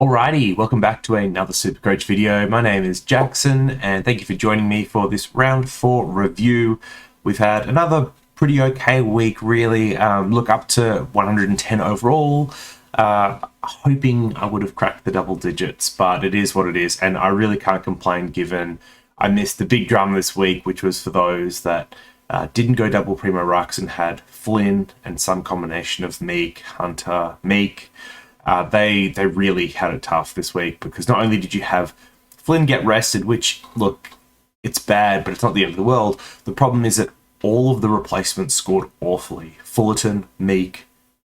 Alrighty, welcome back to another Supercoach video. My name is Jackson, and thank you for joining me for this round 4 review. We've had another pretty okay week, really. Look, up to 110 overall. Hoping I would have cracked the double digits, but it is what it is, and I really can't complain given I missed the big drama this week, which was for those that didn't go double primo rucks and had Flynn and some combination of Meek, Hunter, Meek. They really had it tough this week because not only did you have Flynn get rested, which, look, it's bad, but it's not the end of the world. The problem is that all of the replacements scored awfully. Fullerton, Meek,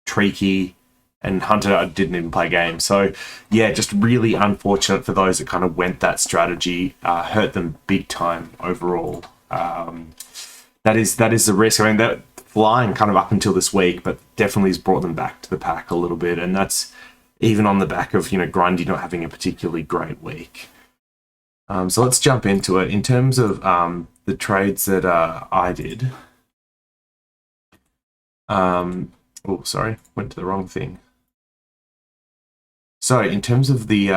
Treaky, and Hunter didn't even play games. So, yeah, just really unfortunate for those that kind of went that strategy. Hurt them big time overall. That is the risk. I mean, that flying kind of up until this week, but definitely has brought them back to the pack a little bit. And that's even on the back of, Grundy not having a particularly great week. So let's jump into it. In terms of the trades that I did. Oh, sorry, went to the wrong thing. So in terms of the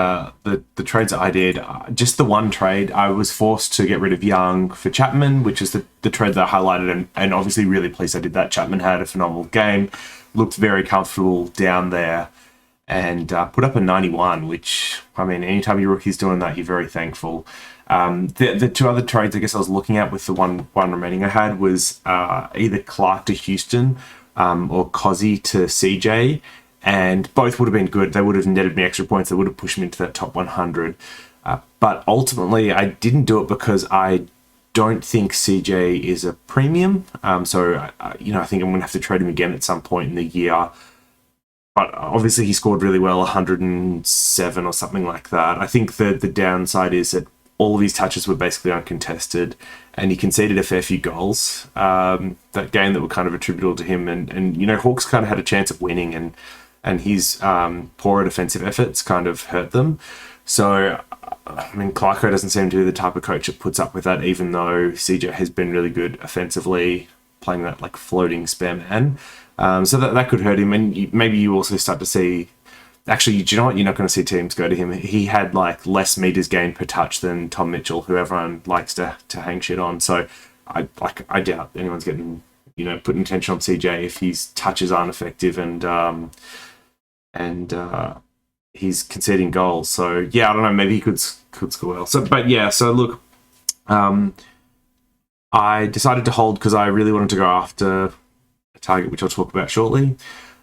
trades that I did, just the one trade, I was forced to get rid of Young for Chapman, which is the trade that I highlighted, and obviously really pleased I did that. Chapman had a phenomenal game, looked very comfortable down there, and put up a 91, which, I mean, anytime your rookie's doing that, you're very thankful. The two other trades I guess I was looking at with the one remaining I had was either Clark to Houston or Cozzy to CJ, and both would have been good. They would have netted me extra points. They would have pushed me into that top 100. But ultimately, I didn't do it because I don't think CJ is a premium. So, I think I'm going to have to trade him again at some point in the year. But obviously, he scored really well, 107 or something like that. I think the downside is that all of his touches were basically uncontested, and he conceded a fair few goals. That game that were kind of attributable to him, and Hawks kind of had a chance of winning, and his poorer defensive efforts kind of hurt them. So, I mean, Clarko doesn't seem to be the type of coach that puts up with that, even though CJ has been really good offensively, playing that like floating spare man. So that could hurt him, and maybe you also start to see. Actually, do you know what? You're not going to see teams go to him. He had like less meters gained per touch than Tom Mitchell, who everyone likes to hang shit on. So I doubt anyone's getting putting attention on CJ if his touches aren't effective and he's conceding goals. So yeah, I don't know. Maybe he could score well. So look, I decided to hold because I really wanted to go after a target, which I'll talk about shortly.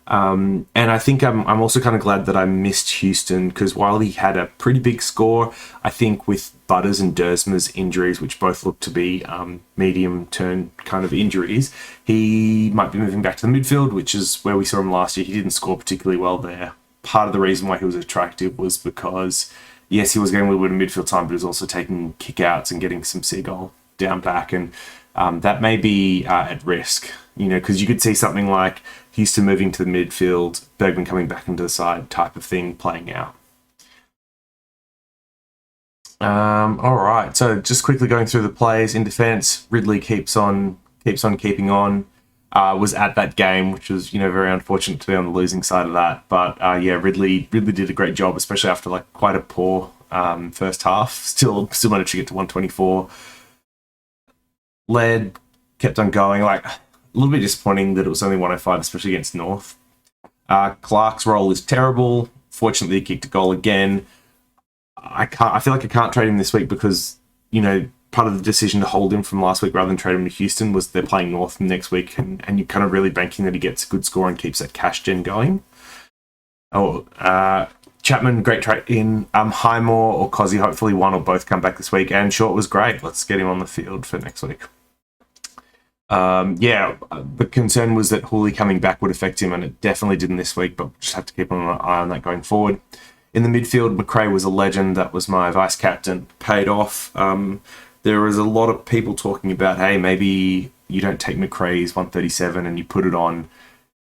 And I think I'm also kind of glad that I missed Houston, because while he had a pretty big score, I think with Butters and Dersma's injuries, which both look to be medium-term kind of injuries, he might be moving back to the midfield, which is where we saw him last year. He didn't score particularly well there. Part of the reason why he was attractive was because, yes, he was getting a little bit of midfield time, but he was also taking kickouts and getting some seagull down back, and that may be at risk, because you could see something like Houston moving to the midfield, Bergman coming back into the side type of thing playing out. All right, so just quickly going through the plays in defense. Ridley keeps on keeping on. Was at that game, which was very unfortunate to be on the losing side of that. But Ridley did a great job, especially after like quite a poor first half. Still managed to get to 124. Led, kept on going. Like, a little bit disappointing that it was only 105, especially against North. Clark's role is terrible. Fortunately, he kicked a goal again. I feel like I can't trade him this week because, part of the decision to hold him from last week rather than trade him to Houston was they're playing North next week, and you're kind of really banking that he gets a good score and keeps that cash gen going. Chapman, great trade in. Highmore or Cozzy, hopefully one or both come back this week. And Short was great. Let's get him on the field for next week. The concern was that Hooley coming back would affect him, and it definitely didn't this week, but we'll just have to keep an eye on that going forward. In the midfield, McRae was a legend. That was my vice captain. Paid off. There was a lot of people talking about, hey, maybe you don't take McRae's 137 and you put it on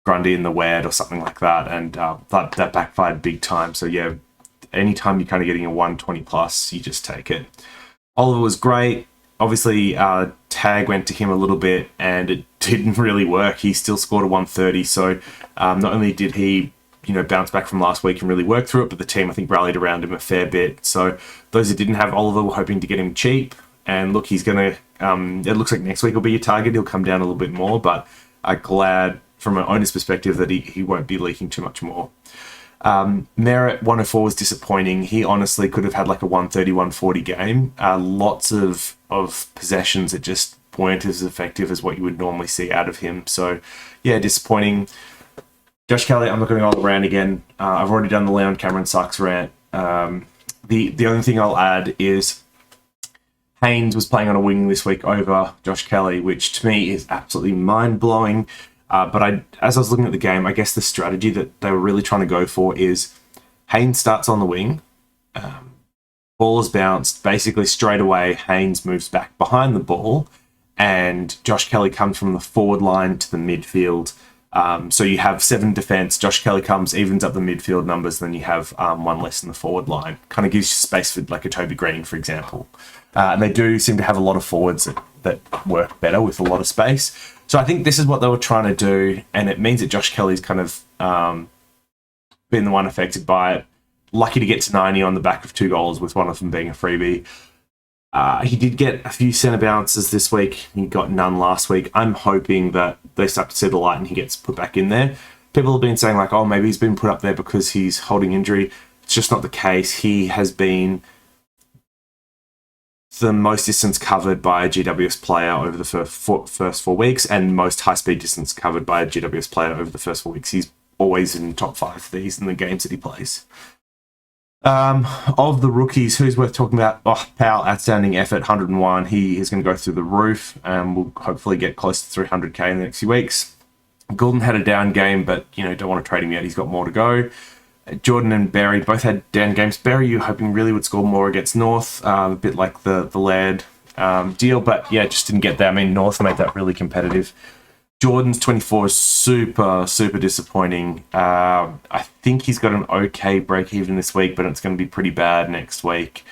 Grundy in the Wed or something like that, and that backfired big time. So yeah, anytime you're kind of getting a 120 plus, you just take it. Oliver was great. Obviously, tag went to him a little bit, and it didn't really work. He still scored a 130, so not only did he bounced back from last week and really worked through it, but the team, I think, rallied around him a fair bit. So those that didn't have Oliver were hoping to get him cheap. And look, he's going to, it looks like next week will be your target. He'll come down a little bit more, but I'm glad from an owner's perspective that he won't be leaking too much more. Merritt 104 was disappointing. He honestly could have had like a 130, 140 game. Lots of possessions that just weren't as effective as what you would normally see out of him. So, yeah, disappointing. Josh Kelly, I'm not going to go all around again. I've already done the Leon Cameron sucks rant. The only thing I'll add is Haynes was playing on a wing this week over Josh Kelly, which to me is absolutely mind-blowing. But as I was looking at the game, I guess the strategy that they were really trying to go for is Haynes starts on the wing, ball is bounced, basically straight away Haynes moves back behind the ball, and Josh Kelly comes from the forward line to the midfield. So you have 7 defence, Josh Kelly comes, evens up the midfield numbers, then you have 1 less in the forward line. Kind of gives you space for like a Toby Green, for example. And they do seem to have a lot of forwards that work better with a lot of space. So I think this is what they were trying to do, and it means that Josh Kelly's kind of been the one affected by it. Lucky to get to 90 on the back of 2 goals, with one of them being a freebie. He did get a few centre bounces this week. He got none last week. I'm hoping that they start to see the light and he gets put back in there. People have been saying like, oh, maybe he's been put up there because he's holding injury. It's just not the case. He has been the most distance covered by a GWS player over the first 4 weeks, and most high-speed distance covered by a GWS player over the first 4 weeks. He's always in top 5 of these in the games that he plays. Of the rookies, who's worth talking about? Powell, outstanding effort, 101. He is going to go through the roof, and will hopefully get close to 300k in the next few weeks. Goulden had a down game, but don't want to trade him yet. He's got more to go. Jordan and Barry both had down games. Barry, you're hoping really would score more against North, a bit like the Laird deal, but yeah, just didn't get that. I mean, North made that really competitive. Jordan's 24 is super, super disappointing. I think he's got an okay break even this week, but it's going to be pretty bad next week.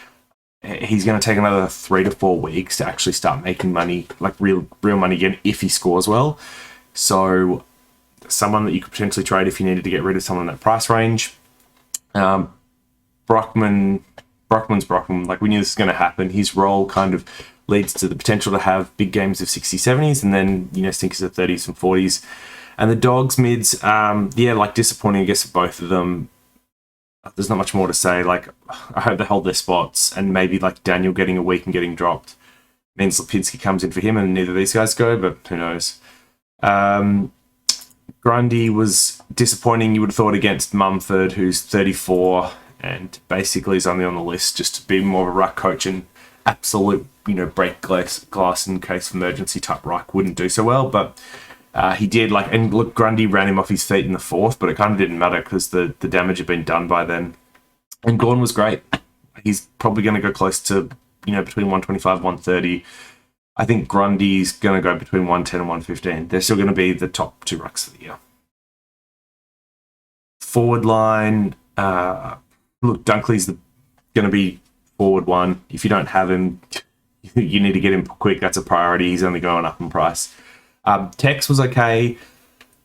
He's going to take another 3 to 4 weeks to actually start making money, like real money again, if he scores well. So someone that you could potentially trade if you needed to get rid of someone in that price range. Brockman's Brockman. Like, we knew this was going to happen. His role kind of leads to the potential to have big games of 60s, 70s, and then, stinkers of 30s and 40s. And the Dogs mids, disappointing, I guess, for both of them. There's not much more to say. Like, I hope they hold their spots, and maybe, like, Daniel getting a week and getting dropped means Lipinski comes in for him, and neither of these guys go, but who knows. Grundy was disappointing, you would have thought, against Mumford, who's 34, and basically is only on the list just to be more of a ruck coach, and absolute, break glass in case of emergency type ruck wouldn't do so well, but he did. And look, Grundy ran him off his feet in the 4th, but it kind of didn't matter because the damage had been done by then. And Gawn was great. He's probably going to go close to, between 125 130. I think Grundy's going to go between 110 and 115. They're still going to be the top 2 rucks of the year. Forward line, look, Dunkley's going to be forward 1. If you don't have him, you need to get him quick. That's a priority. He's only going up in price. Tex was okay.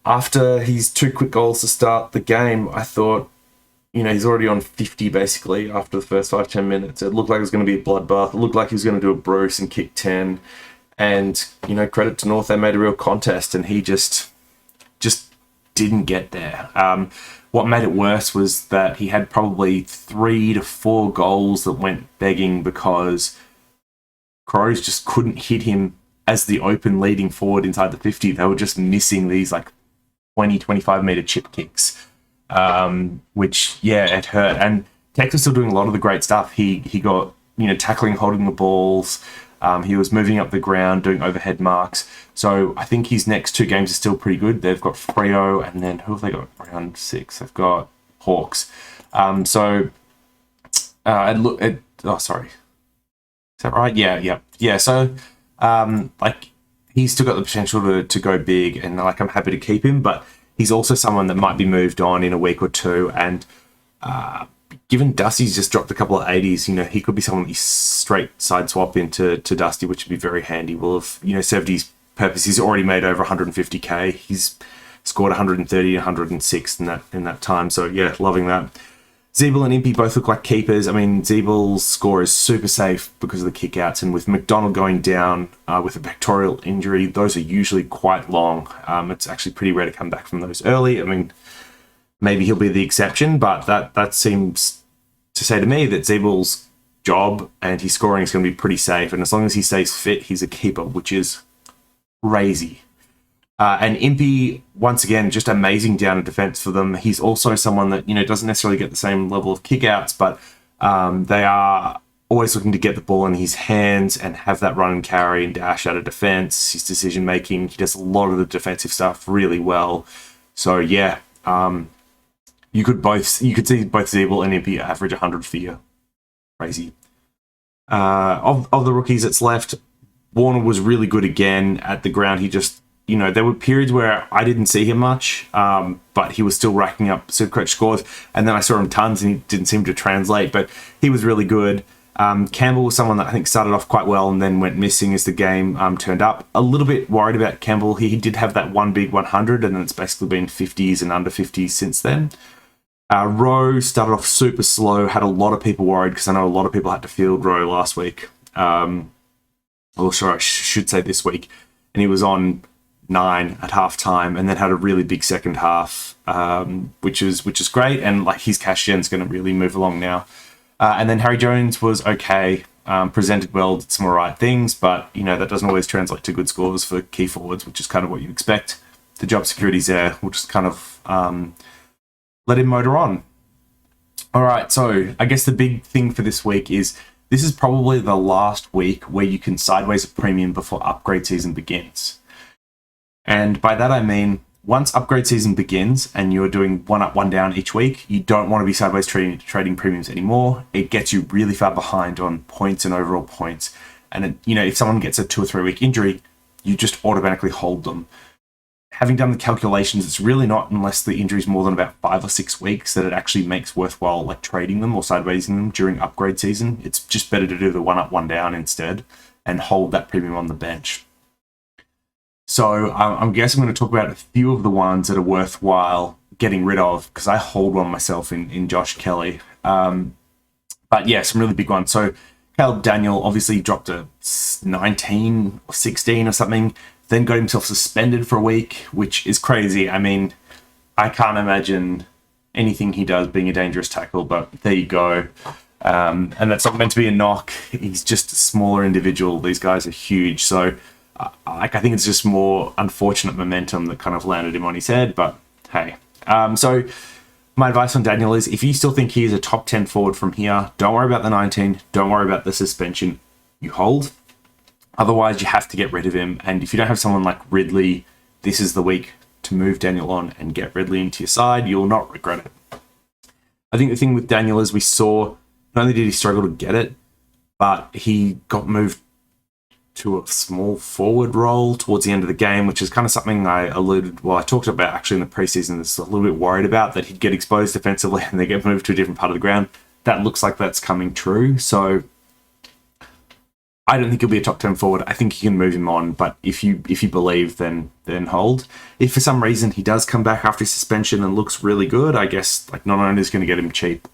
After his 2 quick goals to start the game, I thought, he's already on 50 basically after the first 5-10 minutes. It looked like it was going to be a bloodbath. It looked like he was going to do a Bruce and kick 10. And, credit to North, they made a real contest, and he just didn't get there. What made it worse was that he had probably 3 to 4 goals that went begging because Crows just couldn't hit him as the open leading forward inside the 50. They were just missing these 20, 25 metre chip kicks, which, it hurt. And Tex was still doing a lot of the great stuff. He got, tackling, holding the balls. He was moving up the ground, doing overhead marks. So I think his next 2 games are still pretty good. They've got Freo, and then who have they got? Round 6. They've got Hawks. Sorry. Is that right? Yeah. So, he's still got the potential to go big, and I'm happy to keep him, but he's also someone that might be moved on in a week or 2, and given Dusty's just dropped a couple of 80s, he could be someone that you straight side swap into Dusty, which would be very handy. Will have, served his purpose. He's already made over 150k. He's scored 130, 106 in that time. So yeah, loving that. Zeeble and Impey both look like keepers. I mean, Zeeble's score is super safe because of the kickouts, and with McDonald going down with a pectoral injury, those are usually quite long. It's actually pretty rare to come back from those early. I mean, maybe he'll be the exception, but that seems to say to me that Zeeble's job and his scoring is going to be pretty safe, and as long as he stays fit, he's a keeper, which is crazy. And Impey, once again, just amazing down in defence for them. He's also someone that, doesn't necessarily get the same level of kickouts, but they are always looking to get the ball in his hands and have that run and carry and dash out of defence. His decision making, he does a lot of the defensive stuff really well. So yeah, you could see both Zeeble and Impey average 100 for the year. Crazy. Of the rookies that's left, Warner was really good again at the ground. He just, there were periods where I didn't see him much, but he was still racking up Supercoach scores. And then I saw him tons and he didn't seem to translate, but he was really good. Campbell was someone that I think started off quite well and then went missing as the game turned up. A little bit worried about Campbell. He did have that one big 100, and then it's basically been 50s and under 50s since then. Rowe started off super slow, had a lot of people worried because I know a lot of people had to field Rowe last week. I should say this week. And he was on 9 at half time and then had a really big second half, which is great. And like his cash gen's going to really move along now. And then Harry Jones was okay, presented well, did some all right things, but that doesn't always translate to good scores for key forwards, which is kind of what you expect. The job security's there. We'll just kind of let him motor on. All right, so I guess the big thing for this week is this is probably the last week where you can sideways a premium before upgrade season begins. And by that I mean, once upgrade season begins and you're doing one up, one down each week, you don't want to be sideways trading premiums anymore. It gets you really far behind on points and overall points. And if someone gets a 2 or 3 week injury, you just automatically hold them. Having done the calculations, it's really not unless the injury is more than about 5 or 6 weeks that it actually makes worthwhile like trading them or sidewaysing them during upgrade season. It's just better to do the one up, one down instead and hold that premium on the bench. So I guess I'm going to talk about a few of the ones that are worthwhile getting rid of because I hold one myself in Josh Kelly. But yeah, some really big ones. So Caleb Daniel obviously dropped a 19 or 16 or something, then got himself suspended for a week, which is crazy. I mean, I can't imagine anything he does being a dangerous tackle, but there you go. And that's not meant to be a knock. He's just a smaller individual. These guys are huge. So I think it's just more unfortunate momentum that kind of landed him on his head, but hey. So my advice on Daniel is if you still think he's a top 10 forward from here, don't worry about the 19, don't worry about the suspension. You hold. Otherwise, you have to get rid of him. And if you don't have someone like Ridley, this is the week to move Daniel on and get Ridley into your side. You'll not regret it. I think the thing with Daniel is we saw, not only did he struggle to get it, but he got moved to a small forward role towards the end of the game, which is kind of something I talked about actually in the preseason. That's a little bit worried about, that he'd get exposed defensively and they get moved to a different part of the ground. That looks like that's coming true. So I don't think he'll be a top 10 forward. I think you can move him on, but if you believe, then hold. If for some reason he does come back after suspension and looks really good, I guess like not only is going to get him cheap.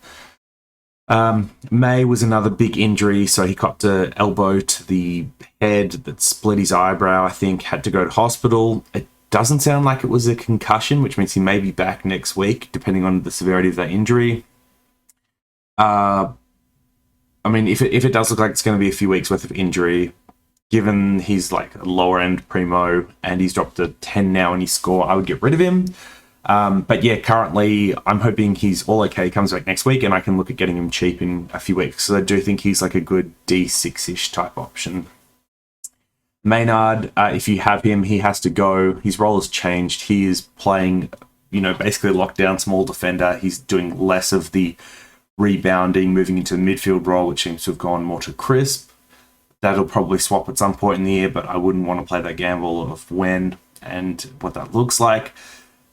May was another big injury, so he copped an elbow to the head that split his eyebrow, I think, had to go to hospital. It doesn't sound like it was a concussion, which means he may be back next week, depending on the severity of that injury. I mean, if it does look like it's going to be a few weeks worth of injury, given he's like a lower end primo and he's dropped a 10 now in his score, I would get rid of him. But yeah, currently I'm hoping he's all okay, comes back next week, and I can look at getting him cheap in a few weeks. So I do think he's like a good D6-ish type option. Maynard, if you have him, he has to go. His role has changed. He is playing, basically lockdown small defender. He's doing less of the rebounding, moving into the midfield role, which seems to have gone more to Crisp. That'll probably swap at some point in the year, but I wouldn't want to play that gamble of when and what that looks like.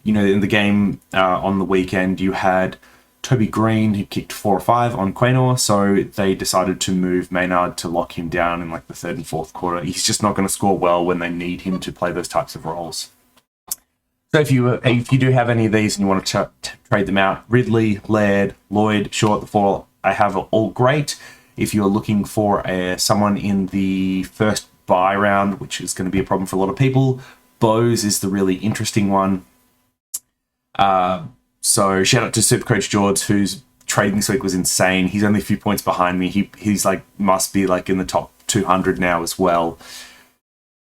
In the game on the weekend, you had Toby Green, who kicked 4 or 5 on Quaynor, so they decided to move Maynard to lock him down in like the third and fourth quarter. He's just not going to score well when they need him to play those types of roles. So if you do have any of these and you want to trade them out, Ridley, Laird, Lloyd, Short, the four I have are all great. If you're looking for someone in the first buy round, which is going to be a problem for a lot of people, Bose is the really interesting one. So shout out to Supercoach George, whose trading this week was insane. He's only a few points behind me. He's like must be like in the top 200 now as well.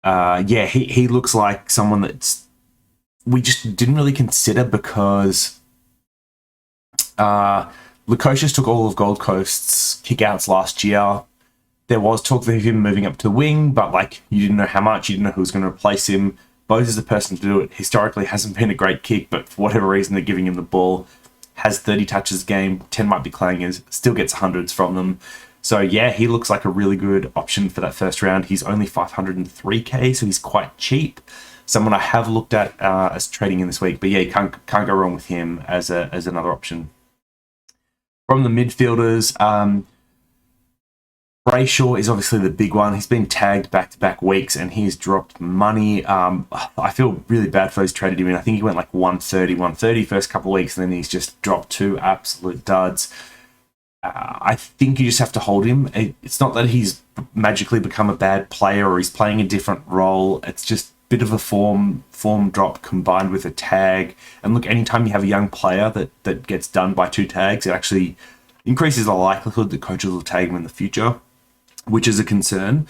Yeah, he looks like someone that's we just didn't really consider because Lukosius took all of Gold Coast's kickouts last year. There was talk of him moving up to the wing, but like you didn't know how much, you didn't know who was going to replace him. Bose is the person to do it. Historically, hasn't been a great kick, but for whatever reason, they're giving him the ball. Has 30 touches a game, 10 might be clangers, still gets hundreds from them. So yeah, he looks like a really good option for that first round. He's only 503k, so he's quite cheap. Someone I have looked at as trading in this week, but yeah, you can't go wrong with him as another option. From the midfielders, Brayshaw is obviously the big one. He's been tagged back-to-back weeks and he's dropped money. I feel really bad for those traded him in. I think he went like 130 first couple of weeks and then he's just dropped two absolute duds. I think you just have to hold him. It's not that he's magically become a bad player or he's playing a different role. It's just a bit of a form drop combined with a tag. And look, anytime you have a young player that gets done by two tags, it actually increases the likelihood that coaches will tag him in the future, which is a concern.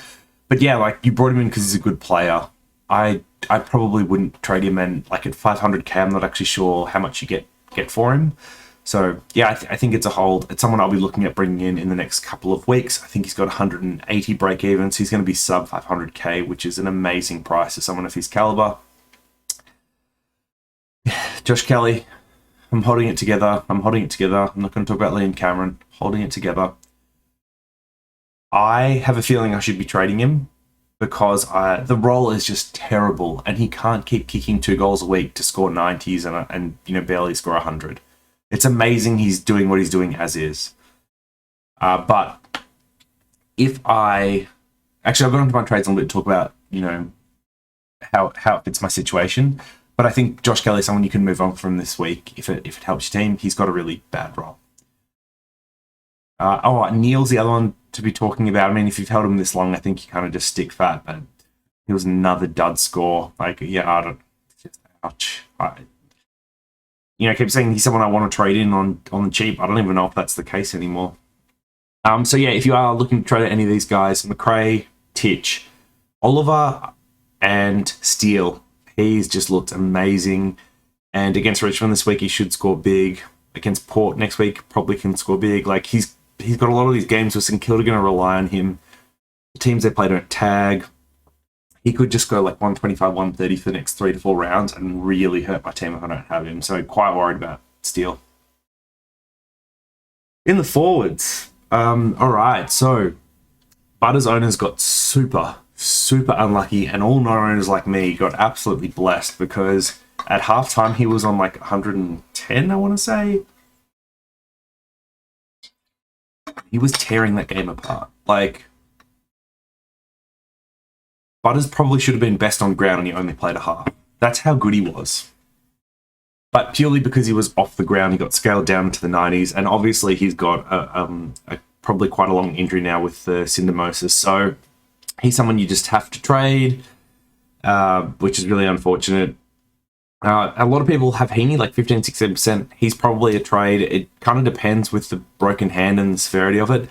But yeah, like you brought him in because he's a good player. I probably wouldn't trade him, and like at 500k, I'm not actually sure how much you get for him. So yeah, I think it's a hold. It's someone I'll be looking at bringing in the next couple of weeks. I think he's got 180 break even, so he's going to be sub 500k, which is an amazing price for someone of his caliber. Josh Kelly, I'm holding it together. I'm not going to talk about Liam Cameron. Holding it together. I have a feeling I should be trading him because the role is just terrible, and he can't keep kicking 2 goals a week to score 90s and barely score 100. It's amazing he's doing what he's doing as is. But if I've got onto my trades a little bit to talk about, how it fits my situation. But I think Josh Kelly is someone you can move on from this week if it helps your team. He's got a really bad role. Neil's the other one to be talking about. I mean, if you've held him this long, I think you kind of just stick fat. But he was another dud score. Like, yeah, ouch. I keep saying he's someone I want to trade in on the cheap. I don't even know if that's the case anymore. So yeah, if you are looking to trade any of these guys, McRae, Titch, Oliver, and Steele, he's just looked amazing. And against Richmond this week, he should score big. Against Port next week, probably can score big. Like he's got a lot of these games where St Kilda are going to rely on him. The teams they play don't tag. He could just go like 125, 130 for the next 3 to 4 rounds and really hurt my team if I don't have him. So quite worried about Steele. In the forwards, all right. So Butters owners got super unlucky, and all non-owners like me got absolutely blessed because at halftime he was on like 110, I want to say. He was tearing that game apart. Like, Butters probably should have been best on ground and he only played a half. That's how good he was. But purely because he was off the ground, he got scaled down to the 90s, and obviously he's got probably quite a long injury now with the syndesmosis. So he's someone you just have to trade, which is really unfortunate. A lot of people have Heeney, like 15-16%. He's probably a trade. It kind of depends with the broken hand and the severity of it.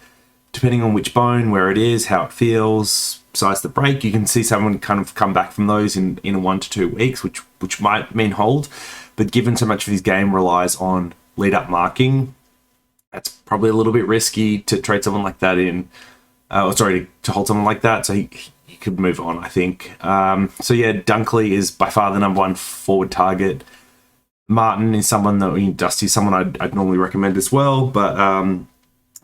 Depending on which bone, where it is, how it feels, size the break, you can see someone kind of come back from those in 1 to 2 weeks, which might mean hold. But given so much of his game relies on lead-up marking, that's probably a little bit risky to trade someone like that in. To hold someone like that. So he could move on, I think. So yeah, Dunkley is by far the number 1 forward target. Martin is someone Dusty's someone I'd normally recommend as well, but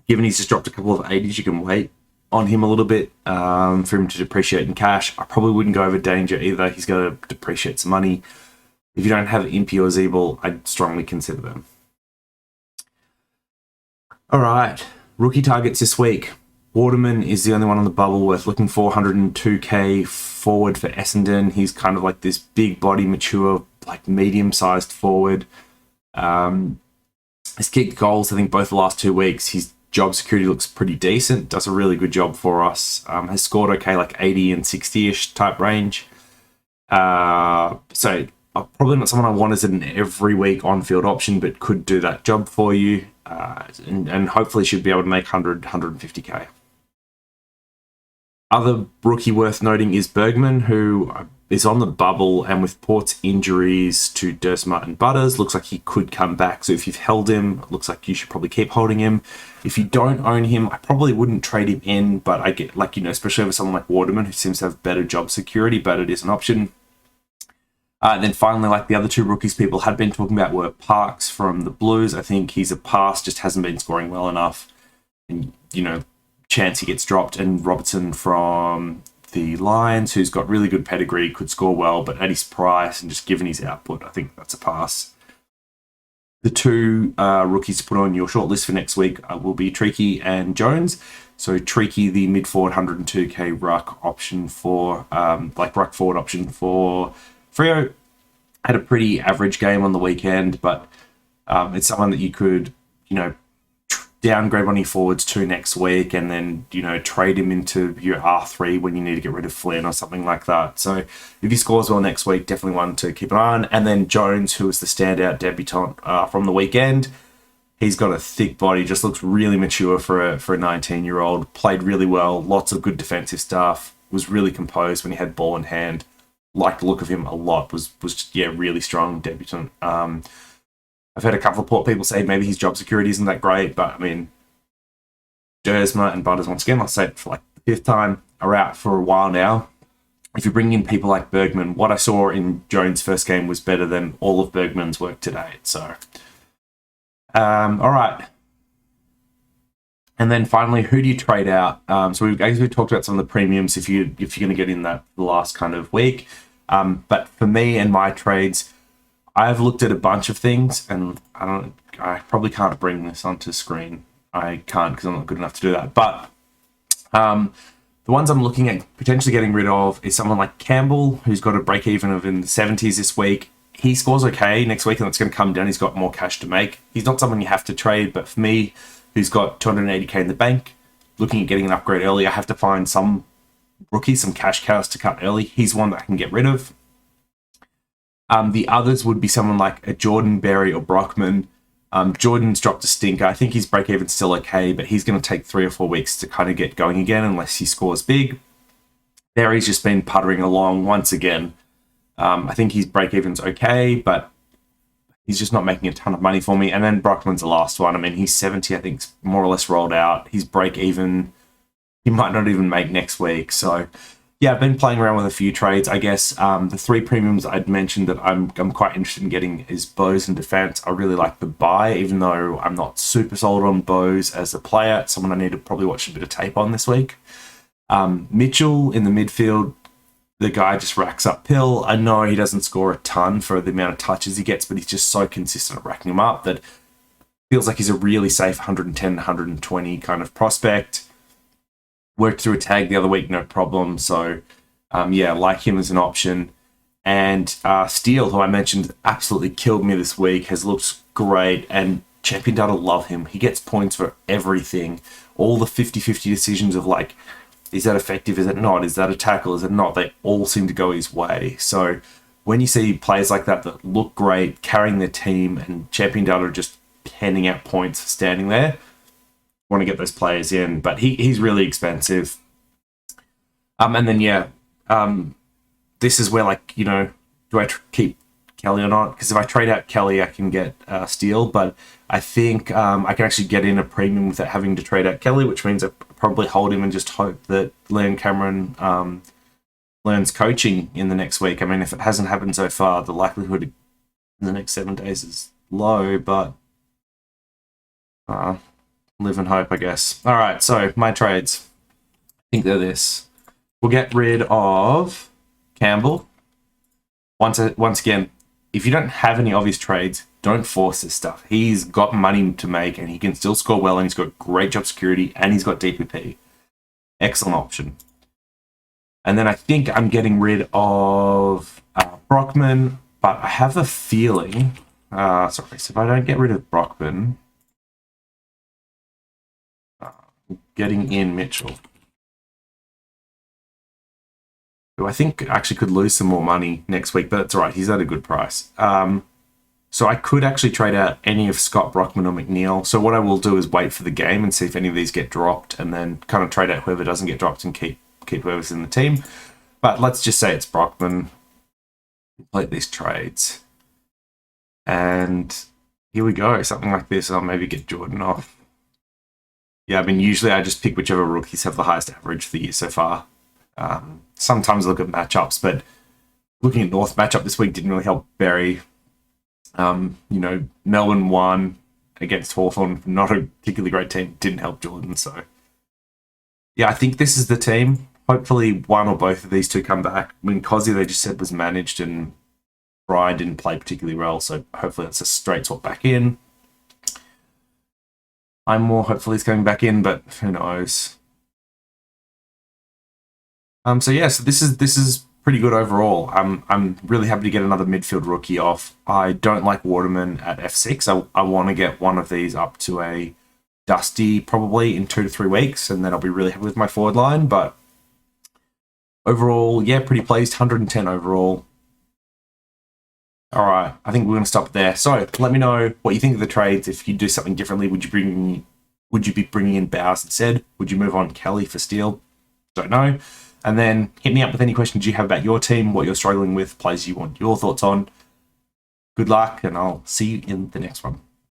given he's just dropped a couple of 80s, you can wait on him a little bit for him to depreciate in cash. I probably wouldn't go over Danger either. He's got to depreciate some money. If you don't have Impey or Zeeble, I'd strongly consider them. All right, rookie targets this week. Waterman is the only one on the bubble worth looking for. 102k forward for Essendon. He's kind of like this big body, mature like medium-sized forward. He's kicked goals, I think, both the last 2 weeks. His job security looks pretty decent, does a really good job for us. Has scored okay, like 80 and 60-ish type range. So probably not someone I want as an every week on-field option, but could do that job for you. And hopefully should be able to make 150k. Other rookie worth noting is Bergman, who is on the bubble, and with Port's injuries to Dursma and Butters, looks like he could come back. So if you've held him, looks like you should probably keep holding him. If you don't own him, I probably wouldn't trade him in, but I get, like, especially over someone like Waterman, who seems to have better job security, but it is an option. And then finally, like the other 2 rookies people had been talking about were Parks from the Blues. I think he's a pass, just hasn't been scoring well enough. And, chance he gets dropped. And Robertson from the Lions, who's got really good pedigree, could score well, but at his price and just given his output, I think that's a pass. The 2 rookies to put on your shortlist for next week will be Tricky and Jones. So Tricky, the mid-forward 102k ruck option for, ruck forward option for Freo, had a pretty average game on the weekend, but it's someone that you could, downgrade one of your forwards to next week, and then, trade him into your R3 when you need to get rid of Flynn or something like that. So if he scores well next week, definitely one to keep an eye on. And then Jones, who was the standout debutant from the weekend, he's got a thick body, just looks really mature for a 19-year-old, played really well, lots of good defensive stuff, was really composed when he had ball in hand. Liked the look of him a lot, was really strong debutant. I've heard a couple of Port people say maybe his job security isn't that great, but I mean, Dursma and Butters, once again, I'll say it for like the 5th time, are out for a while now. If you bring in people like Bergman, what I saw in Jones' first game was better than all of Bergman's work today. So, all right. And then finally, who do you trade out? So we've talked about some of the premiums if you're going to get in that last kind of week. But for me and my trades, I've looked at a bunch of things, and I probably can't bring this onto screen. I can't because I'm not good enough to do that. But the ones I'm looking at potentially getting rid of is someone like Campbell, who's got a break even of in the 70s this week. He scores okay next week, and that's going to come down. He's got more cash to make. He's not someone you have to trade, but for me, who's got 280k in the bank, looking at getting an upgrade early, I have to find some rookies, some cash cows to cut early. He's one that I can get rid of. The others would be someone like a Jordan, Berry, or Brockman. Jordan's dropped a stinker. I think his break-even's still okay, but he's going to take 3 or 4 weeks to kind of get going again unless he scores big. Berry's just been puttering along once again. I think his break-even's okay, but he's just not making a ton of money for me. And then Brockman's the last one. I mean, he's 70, I think, more or less rolled out. His break-even, he might not even make next week. So, yeah, I've been playing around with a few trades. I guess the 3 premiums I'd mentioned that I'm quite interested in getting is Bose and Defence. I really like the buy, even though I'm not super sold on Bose as a player. It's someone I need to probably watch a bit of tape on this week. Mitchell in the midfield, the guy just racks up pill. I know he doesn't score a ton for the amount of touches he gets, but he's just so consistent at racking them up that feels like he's a really safe 110, 120 kind of prospect. Worked through a tag the other week, no problem. So, like him as an option. And Steele, who I mentioned absolutely killed me this week, has looked great. And Champion Data love him. He gets points for everything. All the 50-50 decisions of like, is that effective? Is it not? Is that a tackle? Is it not? They all seem to go his way. So when you see players like that look great, carrying their team, and Champion Data are just handing out points standing there, want to get those players in, but he's really expensive. And then this is where, like, do I keep Kelly or not? Because if I trade out Kelly, I can get Steele, but I think I can actually get in a premium without having to trade out Kelly, which means I probably hold him and just hope that Leon Cameron learns coaching in the next week. I mean, if it hasn't happened so far, the likelihood in the next 7 days is low, but live and hope, I guess. All right, so my trades. I think they're this. We'll get rid of Campbell. Once again, if you don't have any obvious trades, don't force this stuff. He's got money to make, and he can still score well, and he's got great job security, and he's got DPP. Excellent option. And then I think I'm getting rid of Brockman. But I have a feeling... sorry, so if I don't get rid of Brockman... getting in Mitchell. Who I think actually could lose some more money next week, but that's all right. He's at a good price. So I could actually trade out any of Scott, Brockman, or McNeil. So what I will do is wait for the game and see if any of these get dropped, and then kind of trade out whoever doesn't get dropped and keep whoever's in the team. But let's just say it's Brockman. Complete these trades. And here we go. Something like this. I'll maybe get Jordan off. Yeah, I mean, usually I just pick whichever rookies have the highest average for the year so far. Sometimes I look at matchups, but looking at North matchup this week didn't really help Barry. Melbourne won against Hawthorn, not a particularly great team, didn't help Jordan. So, yeah, I think this is the team. Hopefully one or both of these two come back. I mean, Cozzy, they just said, was managed, and Brian didn't play particularly well, so hopefully that's a straight swap back in. I'm more hopefully he's coming back in, but who knows. So this is pretty good overall. I'm really happy to get another midfield rookie off. I don't like Waterman at F6. I want to get one of these up to a Dusty probably in 2 to 3 weeks, and then I'll be really happy with my forward line. But overall, yeah, pretty pleased. 110 overall. All right, I think we're going to stop there. So let me know what you think of the trades. If you do something differently, would you be bringing in Bowers instead? Would you move on Kelly for Steele? Don't know. And then hit me up with any questions you have about your team, what you're struggling with, players you want your thoughts on. Good luck, and I'll see you in the next one.